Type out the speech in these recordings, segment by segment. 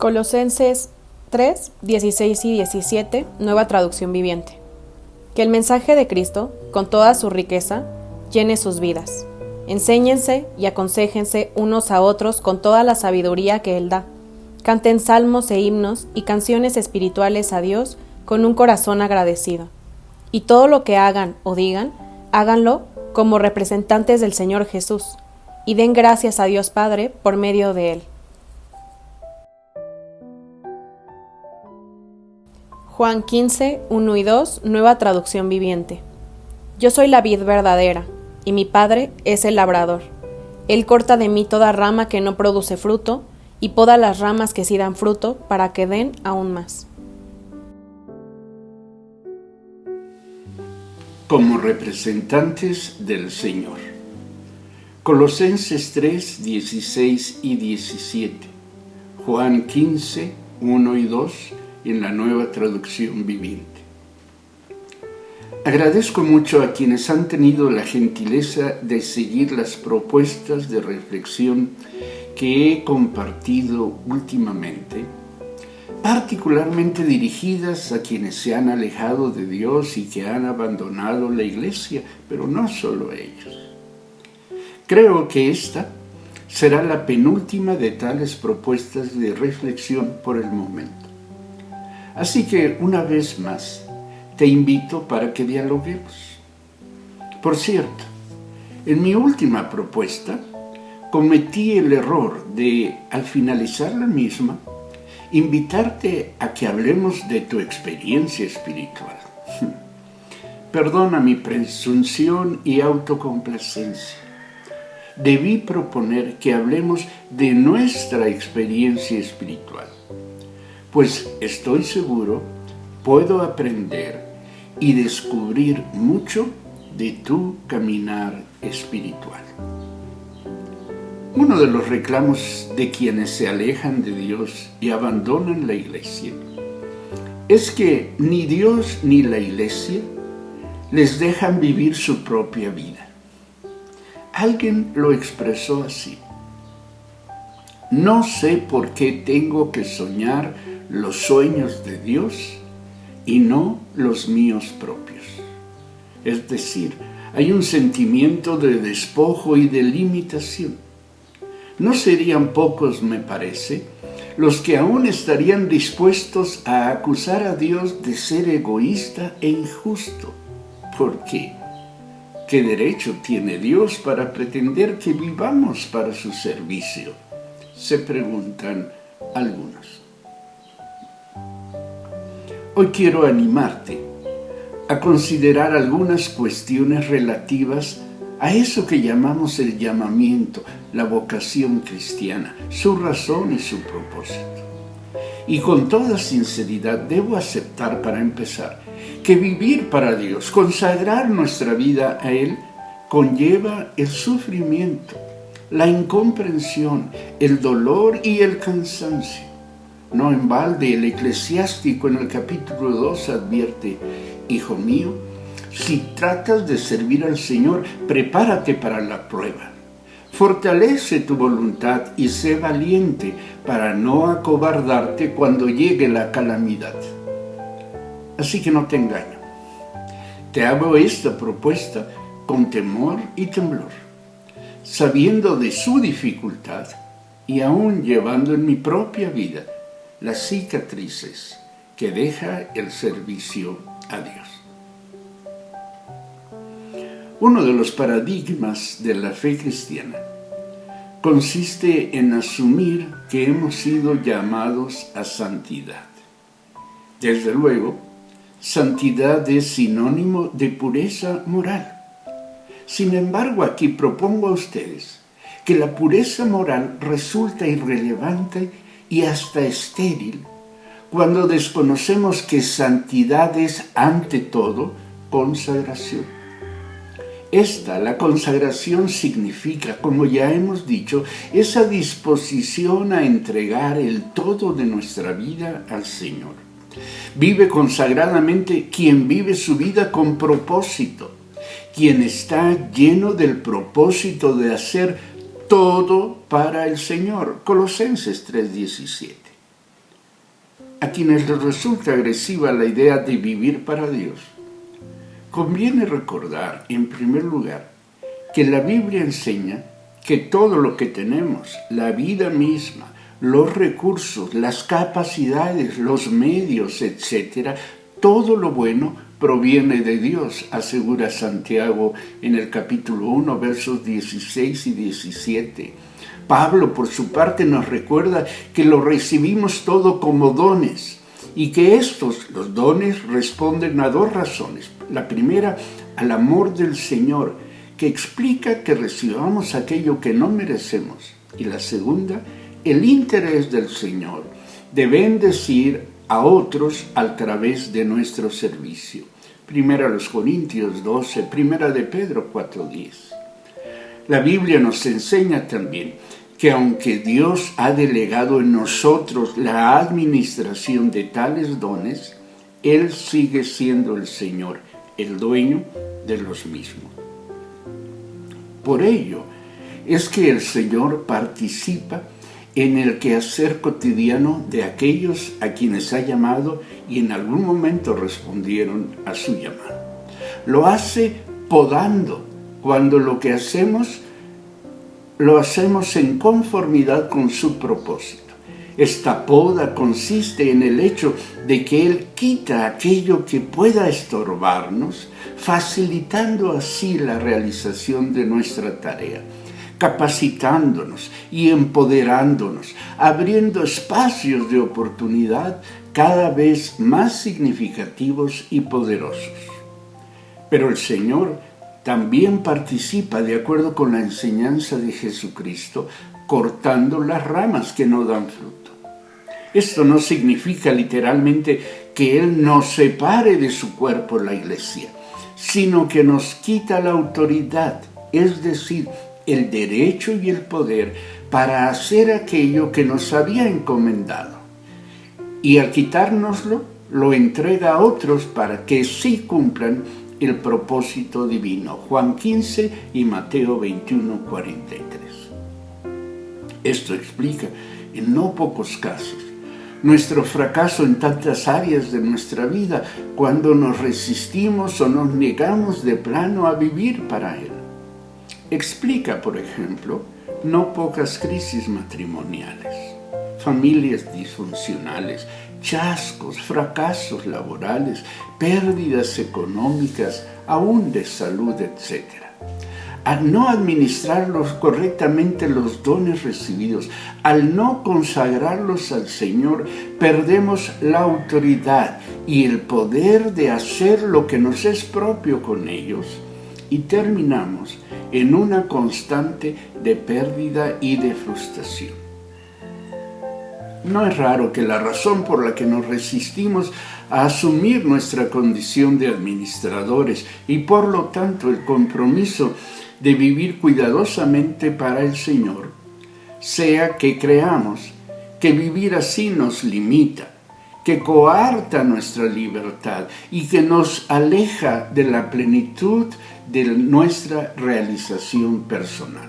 Colosenses 3, 16 y 17, Nueva Traducción Viviente. Que el mensaje de Cristo, con toda su riqueza, llene sus vidas. Enséñense y aconséjense unos a otros con toda la sabiduría que Él da. Canten salmos e himnos y canciones espirituales a Dios con un corazón agradecido. Y todo lo que hagan o digan, háganlo como representantes del Señor Jesús, y den gracias a Dios Padre por medio de Él. Juan 15, 1 y 2, Nueva Traducción Viviente. Yo soy la vid verdadera, y mi Padre es el labrador. Él corta de mí toda rama que no produce fruto, y poda las ramas que sí dan fruto, para que den aún más. Como representantes del Señor. Colosenses 3, 16 y 17. Juan 15, 1 y 2 en la Nueva Traducción Viviente. Agradezco mucho a quienes han tenido la gentileza de seguir las propuestas de reflexión que he compartido últimamente, particularmente dirigidas a quienes se han alejado de Dios y que han abandonado la iglesia, pero no solo ellos. Creo que esta será la penúltima de tales propuestas de reflexión por el momento. Así que, una vez más, te invito para que dialoguemos. Por cierto, en mi última propuesta, cometí el error de, al finalizar la misma, invitarte a que hablemos de tu experiencia espiritual. Perdona mi presunción y autocomplacencia. Debí proponer que hablemos de nuestra experiencia espiritual, pues estoy seguro puedo aprender y descubrir mucho de tu caminar espiritual. Uno de los reclamos de quienes se alejan de Dios y abandonan la iglesia es que ni Dios ni la iglesia les dejan vivir su propia vida. Alguien lo expresó así: no sé por qué tengo que soñar los sueños de Dios y no los míos propios. Es decir, hay un sentimiento de despojo y de limitación. No serían pocos, me parece, los que aún estarían dispuestos a acusar a Dios de ser egoísta e injusto. ¿Por qué? ¿Qué derecho tiene Dios para pretender que vivamos para su servicio?, se preguntan algunos. Hoy quiero animarte a considerar algunas cuestiones relativas a eso que llamamos el llamamiento, la vocación cristiana, su razón y su propósito. Y con toda sinceridad debo aceptar, para empezar, que vivir para Dios, consagrar nuestra vida a Él, conlleva el sufrimiento, la incomprensión, el dolor y el cansancio. No en balde el eclesiástico en el capítulo 2 advierte: hijo mío, si tratas de servir al Señor, prepárate para la prueba. Fortalece tu voluntad y sé valiente para no acobardarte cuando llegue la calamidad. Así que no te engaño. Te hago esta propuesta con temor y temblor, sabiendo de su dificultad y aún llevando en mi propia vida las cicatrices que deja el servicio a Dios. Uno de los paradigmas de la fe cristiana consiste en asumir que hemos sido llamados a santidad. Desde luego, santidad es sinónimo de pureza moral. Sin embargo, aquí propongo a ustedes que la pureza moral resulta irrelevante y hasta estéril cuando desconocemos que santidad es, ante todo, consagración. La consagración significa, como ya hemos dicho, esa disposición a entregar el todo de nuestra vida al Señor. Vive consagradamente quien vive su vida con propósito, quien está lleno del propósito de hacer todo para el Señor. Colosenses 3:17. a quienes les resulta agresiva la idea de vivir para Dios, conviene recordar, en primer lugar, que la Biblia enseña que todo lo que tenemos, la vida misma, los recursos, las capacidades, los medios, etc., todo lo bueno proviene de Dios, asegura Santiago en el capítulo 1, versos 16 y 17. Pablo, por su parte, nos recuerda que lo recibimos todo como dones y que los dones, responden a dos razones. La primera, al amor del Señor, que explica que recibamos aquello que no merecemos. Y la segunda, el interés del Señor de bendecir a otros a través de nuestro servicio. Primera a los Corintios 12, primera de Pedro 4:10. La Biblia nos enseña también que aunque Dios ha delegado en nosotros la administración de tales dones, Él sigue siendo el Señor, el dueño de los mismos. Por ello es que el Señor participa en el quehacer cotidiano de aquellos a quienes ha llamado y en algún momento respondieron a su llamado. Lo hace podando cuando lo que hacemos lo hacemos en conformidad con su propósito. Esta poda consiste en el hecho de que Él quita aquello que pueda estorbarnos, facilitando así la realización de nuestra tarea, capacitándonos y empoderándonos, abriendo espacios de oportunidad cada vez más significativos y poderosos. Pero el Señor también participa, de acuerdo con la enseñanza de Jesucristo, cortando las ramas que no dan fruto. Esto no significa literalmente que Él nos separe de su cuerpo, la iglesia, sino que nos quita la autoridad, es decir, el derecho y el poder para hacer aquello que nos había encomendado. Y al quitárnoslo, lo entrega a otros para que sí cumplan el propósito divino. Juan 15 y Mateo 21:43. Esto explica, en no pocos casos, nuestro fracaso en tantas áreas de nuestra vida cuando nos resistimos o nos negamos de plano a vivir para Él. Explica, por ejemplo, no pocas crisis matrimoniales, familias disfuncionales, chascos, fracasos laborales, pérdidas económicas, aún de salud, etc. Al no administrarlos correctamente los dones recibidos, al no consagrarlos al Señor, perdemos la autoridad y el poder de hacer lo que nos es propio con ellos y terminamos en una constante de pérdida y de frustración. No es raro que la razón por la que nos resistimos a asumir nuestra condición de administradores y por lo tanto el compromiso de vivir cuidadosamente para el Señor sea que creamos que vivir así nos limita, que coarta nuestra libertad y que nos aleja de la plenitud de nuestra realización personal.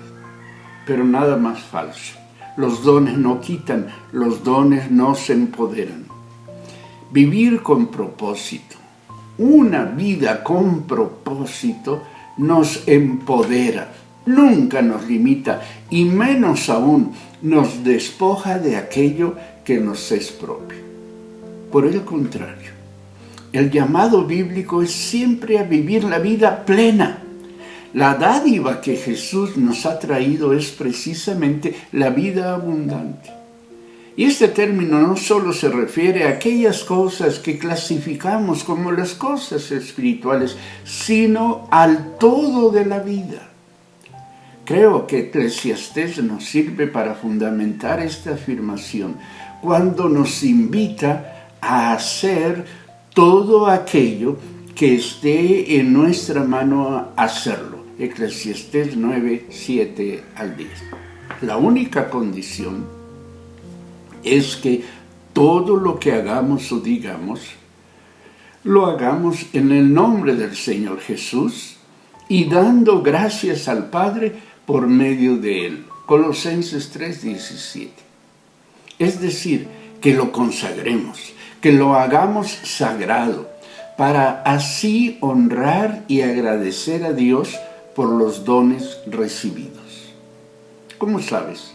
Pero nada más falso. Los dones no quitan, los dones nos empoderan. Vivir con propósito, una vida con propósito, nos empodera, nunca nos limita y menos aún nos despoja de aquello que nos es propio. Por el contrario, el llamado bíblico es siempre a vivir la vida plena. La dádiva que Jesús nos ha traído es precisamente la vida abundante. Y este término no solo se refiere a aquellas cosas que clasificamos como las cosas espirituales, sino al todo de la vida. Creo que Eclesiastés nos sirve para fundamentar esta afirmación cuando nos invita a hacer todo aquello que esté en nuestra mano hacerlo. Eclesiastés 9, 7 al 10. La única condición es que todo lo que hagamos o digamos, lo hagamos en el nombre del Señor Jesús y dando gracias al Padre por medio de Él. Colosenses 3, 17. Es decir, que lo consagremos, que lo hagamos sagrado, para así honrar y agradecer a Dios por los dones recibidos. ¿Cómo sabes?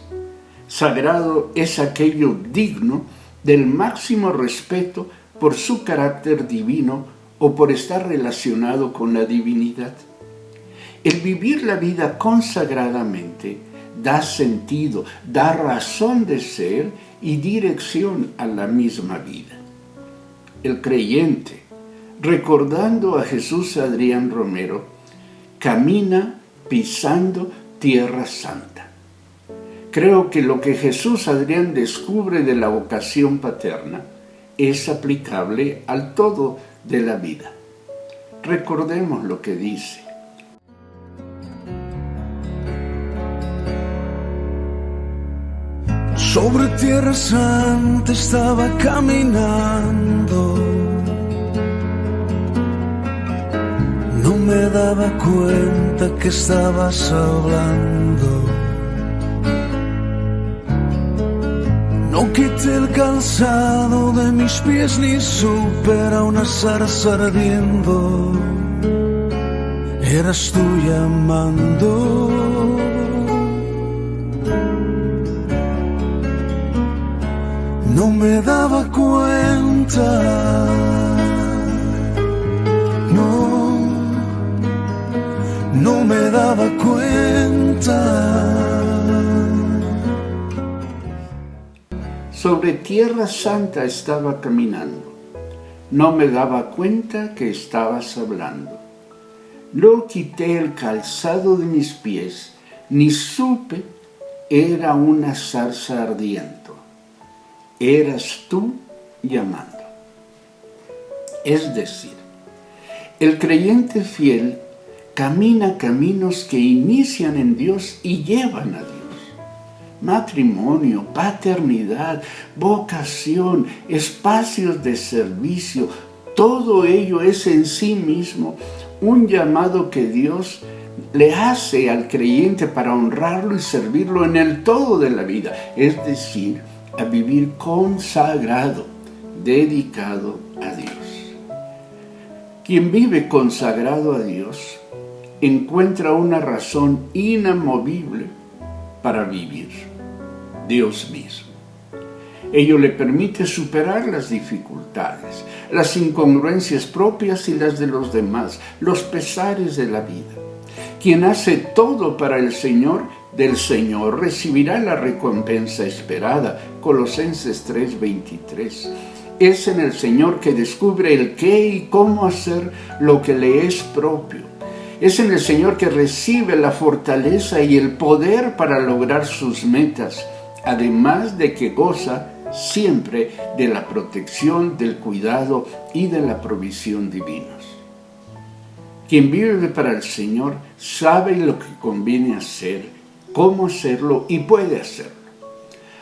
Sagrado es aquello digno del máximo respeto por su carácter divino o por estar relacionado con la divinidad. El vivir la vida consagradamente da sentido, da razón de ser y dirección a la misma vida. El creyente, recordando a Jesús Adrián Romero, camina pisando tierra santa. Creo que lo que Jesús Adrián descubre de la vocación paterna es aplicable al todo de la vida. Recordemos lo que dice. Sobre tierra santa estaba caminando, no me daba cuenta que estabas hablando. No quité el calzado de mis pies ni supe a una zarza ardiendo. Eras tú llamando. No me daba cuenta. No me daba cuenta. Sobre tierra santa estaba caminando. No me daba cuenta que estabas hablando. No quité el calzado de mis pies, ni supe, era una zarza ardiendo. Eras tú llamando. Es decir, el creyente fiel camina caminos que inician en Dios y llevan a Dios. Matrimonio, paternidad, vocación, espacios de servicio, todo ello es en sí mismo un llamado que Dios le hace al creyente para honrarlo y servirlo en el todo de la vida, es decir, a vivir consagrado, dedicado a Dios. Quien vive consagrado a Dios encuentra una razón inamovible para vivir, Dios mismo. Ello le permite superar las dificultades, las incongruencias propias y las de los demás, los pesares de la vida. Quien hace todo para el Señor, del Señor recibirá la recompensa esperada. Colosenses 3:23. Es en el Señor que descubre el qué y cómo hacer lo que le es propio. Es en el Señor que recibe la fortaleza y el poder para lograr sus metas, además de que goza siempre de la protección, del cuidado y de la provisión divinos. Quien vive para el Señor sabe lo que conviene hacer, cómo hacerlo y puede hacerlo.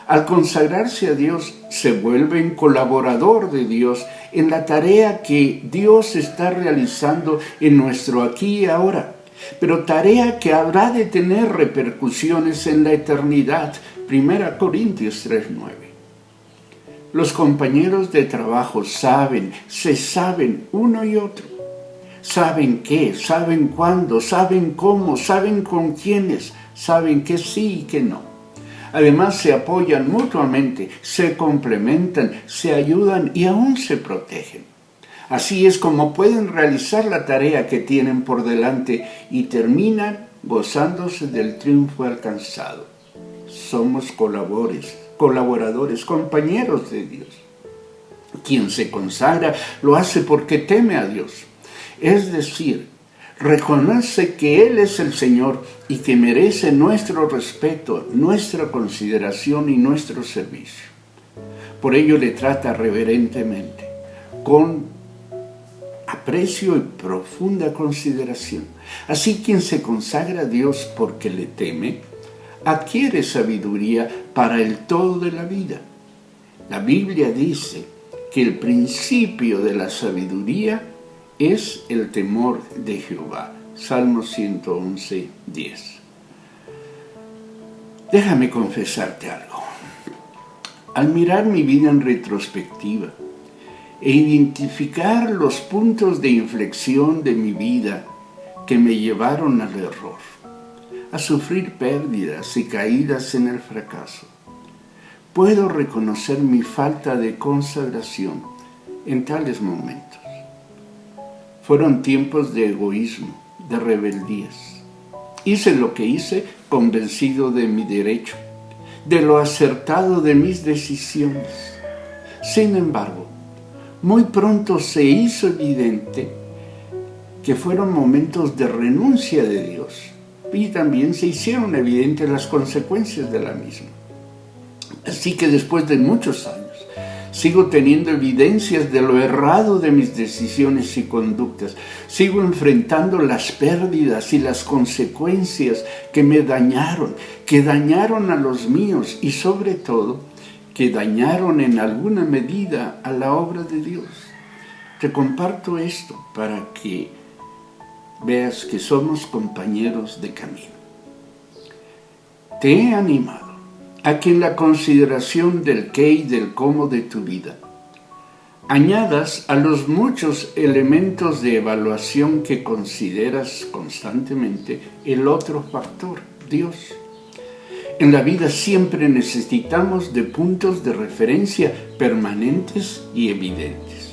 Al consagrarse a Dios, se vuelve un colaborador de Dios en la tarea que Dios está realizando en nuestro aquí y ahora, pero tarea que habrá de tener repercusiones en la eternidad. 1 Corintios 3:9. Los compañeros de trabajo se saben uno y otro. Saben qué, saben cuándo, saben cómo, saben con quiénes, saben que sí y que no. Además se apoyan mutuamente, se complementan, se ayudan y aún se protegen. Así es como pueden realizar la tarea que tienen por delante y terminan gozándose del triunfo alcanzado. Somos colaboradores, compañeros de Dios. Quien se consagra lo hace porque teme a Dios. Es decir, reconoce que Él es el Señor y que merece nuestro respeto, nuestra consideración y nuestro servicio. Por ello le trata reverentemente, con aprecio y profunda consideración. Así quien se consagra a Dios porque le teme, adquiere sabiduría para el todo de la vida. La Biblia dice que el principio de la sabiduría es el temor de Jehová. Salmo 111:10. Déjame confesarte algo. Al mirar mi vida en retrospectiva e identificar los puntos de inflexión de mi vida que me llevaron al error, a sufrir pérdidas y caídas en el fracaso, puedo reconocer mi falta de consagración en tales momentos. Fueron tiempos de egoísmo, de rebeldías. Hice lo que hice convencido de mi derecho, de lo acertado de mis decisiones. Sin embargo, muy pronto se hizo evidente que fueron momentos de renuncia de Dios y también se hicieron evidentes las consecuencias de la misma. Así que después de muchos años, sigo teniendo evidencias de lo errado de mis decisiones y conductas. Sigo enfrentando las pérdidas y las consecuencias que me dañaron, que dañaron a los míos y sobre todo, que dañaron en alguna medida a la obra de Dios. Te comparto esto para que veas que somos compañeros de camino. Te he animado a que en la consideración del qué y del cómo de tu vida añadas a los muchos elementos de evaluación que consideras constantemente el otro factor, Dios. En la vida siempre necesitamos de puntos de referencia permanentes y evidentes.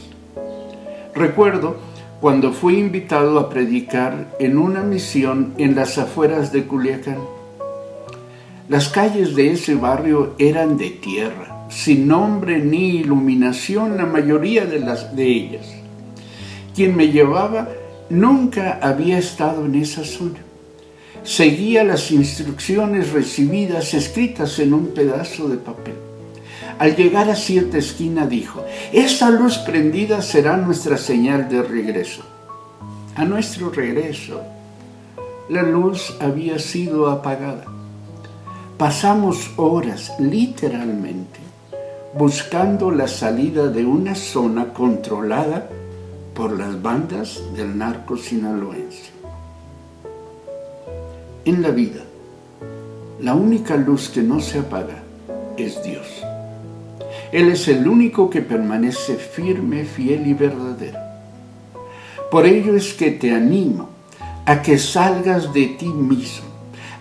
Recuerdo cuando fui invitado a predicar en una misión en las afueras de Culiacán. Las calles de ese barrio eran de tierra, sin nombre ni iluminación la mayoría de ellas. Quien me llevaba nunca había estado en esa zona. Seguía las instrucciones recibidas escritas en un pedazo de papel. Al llegar a cierta esquina dijo: «Esa luz prendida será nuestra señal de regreso». A nuestro regreso, la luz había sido apagada. Pasamos horas, literalmente, buscando la salida de una zona controlada por las bandas del narco sinaloense. En la vida, la única luz que no se apaga es Dios. Él es el único que permanece firme, fiel y verdadero. Por ello es que te animo a que salgas de ti mismo,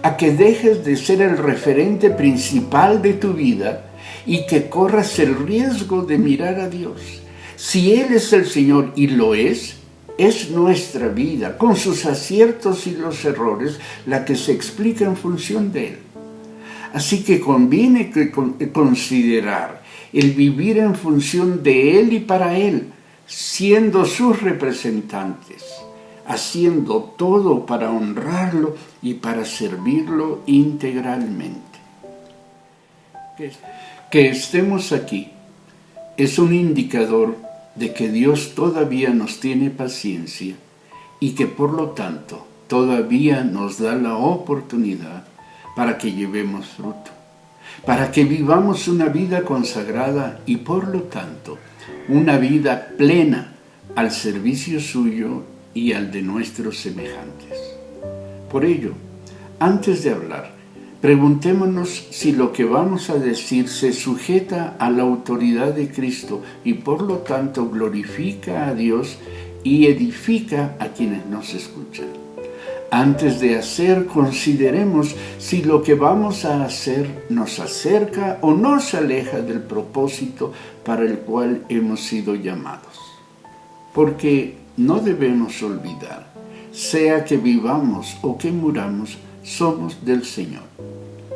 a que dejes de ser el referente principal de tu vida y que corras el riesgo de mirar a Dios. Si Él es el Señor, y lo es nuestra vida, con sus aciertos y los errores, la que se explica en función de Él. Así que conviene considerar el vivir en función de Él y para Él, siendo sus representantes, haciendo todo para honrarlo y para servirlo integralmente. Que estemos aquí es un indicador de que Dios todavía nos tiene paciencia y que por lo tanto todavía nos da la oportunidad para que llevemos fruto, para que vivamos una vida consagrada y por lo tanto una vida plena al servicio suyo y al de nuestros semejantes. Por ello, antes de hablar, preguntémonos si lo que vamos a decir se sujeta a la autoridad de Cristo y por lo tanto glorifica a Dios y edifica a quienes nos escuchan. Antes de hacer, consideremos si lo que vamos a hacer nos acerca o nos aleja del propósito para el cual hemos sido llamados. Porque no debemos olvidar, sea que vivamos o que muramos, somos del Señor.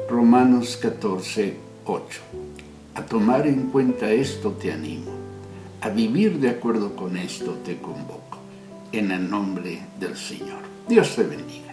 Romanos 14, 8. A tomar en cuenta esto te animo. A vivir de acuerdo con esto te convoco. En el nombre del Señor. Dios te bendiga.